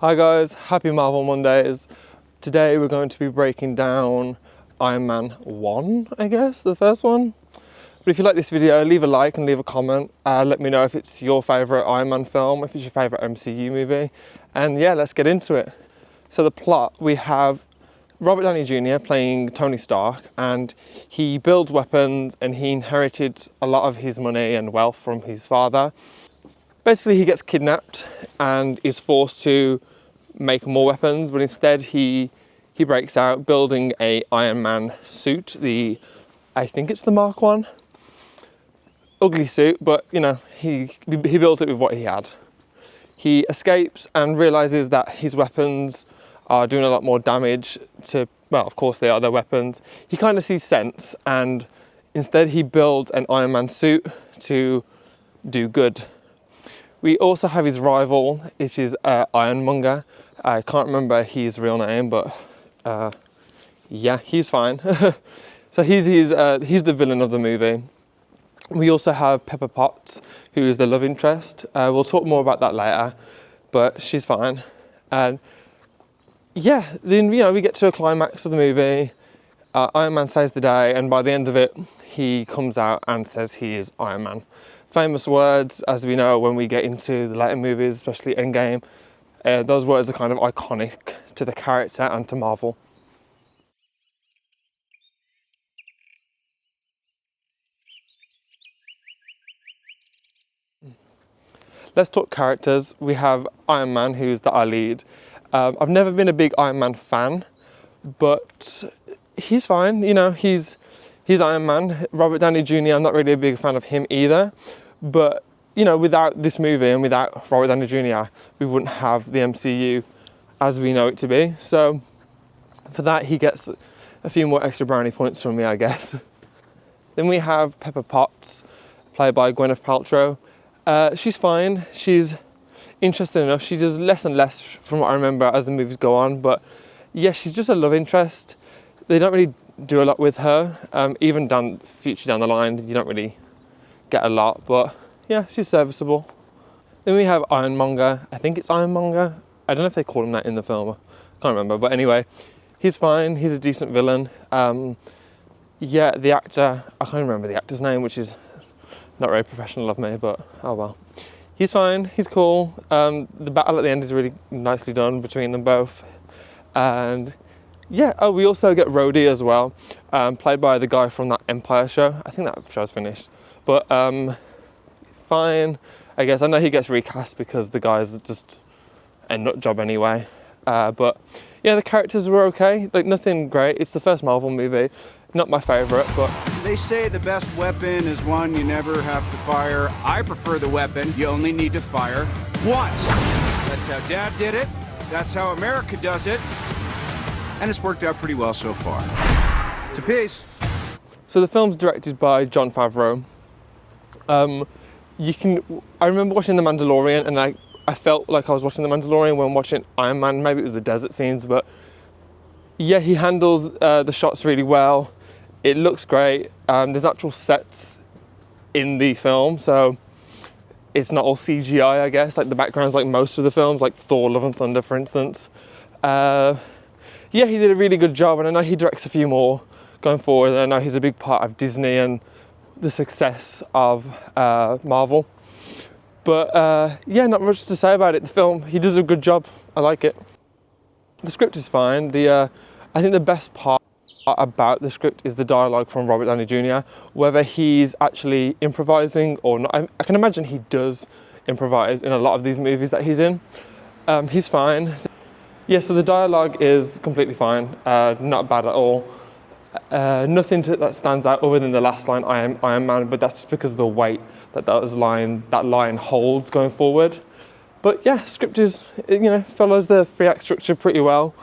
Hi guys, happy Marvel Mondays. Today we're going to be breaking down Iron Man 1, I guess, the first one. But if you like this video, leave a like and leave a comment. Let me know if it's your favourite Iron Man film, if it's your favourite MCU movie. And yeah, let's get into it. So the plot, we have Robert Downey Jr. playing Tony Stark, and he builds weapons and he inherited a lot of his money and wealth from his father. Basically, he gets kidnapped and is forced to make more weapons, but instead he breaks out building a Iron Man suit. I think it's the Mark 1. Ugly suit, but you know, he built it with what he had. He escapes and realizes that his weapons are doing a lot more damage to, well, of course they are their weapons. He kind of sees sense, and instead he builds an Iron Man suit to do good. We also have his rival, which is Ironmonger. I can't remember his real name, but yeah, he's fine. So he's the villain of the movie. We also have Pepper Potts, who is the love interest. We'll talk more about that later, but she's fine. And yeah, then we get to a climax of the movie. Iron Man saves the day, and by the end of it, he comes out and says he is Iron Man. Famous words, as we know when we get into the later movies, especially Endgame. Those words are kind of iconic to the character and to Marvel. Let's talk characters. We have Iron Man, who's our lead. I've never been a big Iron Man fan, but he's fine. You know, he's Iron Man. Robert Downey Jr., I'm not really a big fan of him either. But, you know, without this movie and without Robert Downey Jr., we wouldn't have the MCU as we know it to be. So for that, he gets a few more extra brownie points from me, I guess. Then we have Pepper Potts, played by Gwyneth Paltrow. She's fine. She's interesting enough. She does less and less from what I remember as the movies go on. But yeah, she's just a love interest. They don't really do a lot with her. Even down the line, you don't really get a lot. But yeah, she's serviceable. Then we have Ironmonger. I think it's Ironmonger. I don't know if they call him that in the film. I can't remember. But anyway, he's fine. He's a decent villain. Yeah, the actor, I can't remember the actor's name, which is not very professional of me, but oh well. He's fine. He's cool. The battle at the end is really nicely done between them both. And yeah, oh, we also get Rhodey as well, played by the guy from that Empire show. I think that show's finished. But fine, I guess. I know he gets recast because the guy's just a nut job anyway. But yeah, the characters were okay. Like, nothing great. It's the first Marvel movie. Not my favourite, but... They say the best weapon is one you never have to fire. I prefer the weapon you only need to fire once. That's how Dad did it. That's how America does it. And it's worked out pretty well so far. To peace. So the film's directed by Jon Favreau. I remember watching The Mandalorian, and I felt like I was watching The Mandalorian when watching Iron Man. Maybe it was the desert scenes, but yeah, he handles the shots really well. It looks great. There's actual sets in the film, so it's not all CGI, I guess, like the backgrounds like most of the films, like Thor: Love and Thunder, for instance. Yeah, he did a really good job, and I know he directs a few more going forward, and I know he's a big part of Disney and the success of Marvel. But yeah, not much to say about it. The film, he does a good job. I like it. The script is fine. I think the best part about the script is the dialogue from Robert Downey Jr. Whether he's actually improvising or not, I can imagine he does improvise in a lot of these movies that he's in. He's fine. Yeah, so the dialogue is completely fine. Not bad at all. Nothing that stands out other than the last line, I am Iron Man, but that's just because of the weight that line holds going forward. But yeah, script is, follows the 3-act structure pretty well.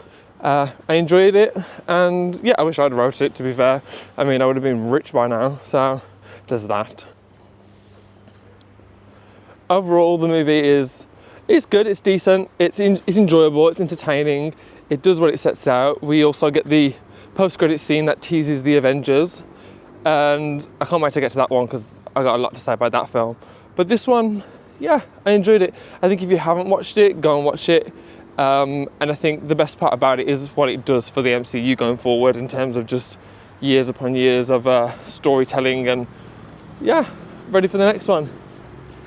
I enjoyed it, and yeah, I wish I'd wrote it, to be fair. I mean, I would have been rich by now, so there's that. Overall, the movie is good, it's decent, it's enjoyable, it's entertaining, it does what it sets out. We also get the post-credit scene that teases the Avengers, and I can't wait to get to that one because I got a lot to say about that film. But this one, yeah, I enjoyed it. I think if you haven't watched it, go and watch it. And I think the best part about it is what it does for the MCU going forward in terms of just years upon years of storytelling, and yeah, ready for the next one.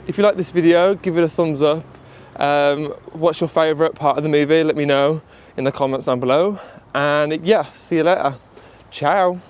If you like this video, give it a thumbs up. What's your favourite part of the movie? Let me know in the comments down below. And yeah, see you later. Ciao.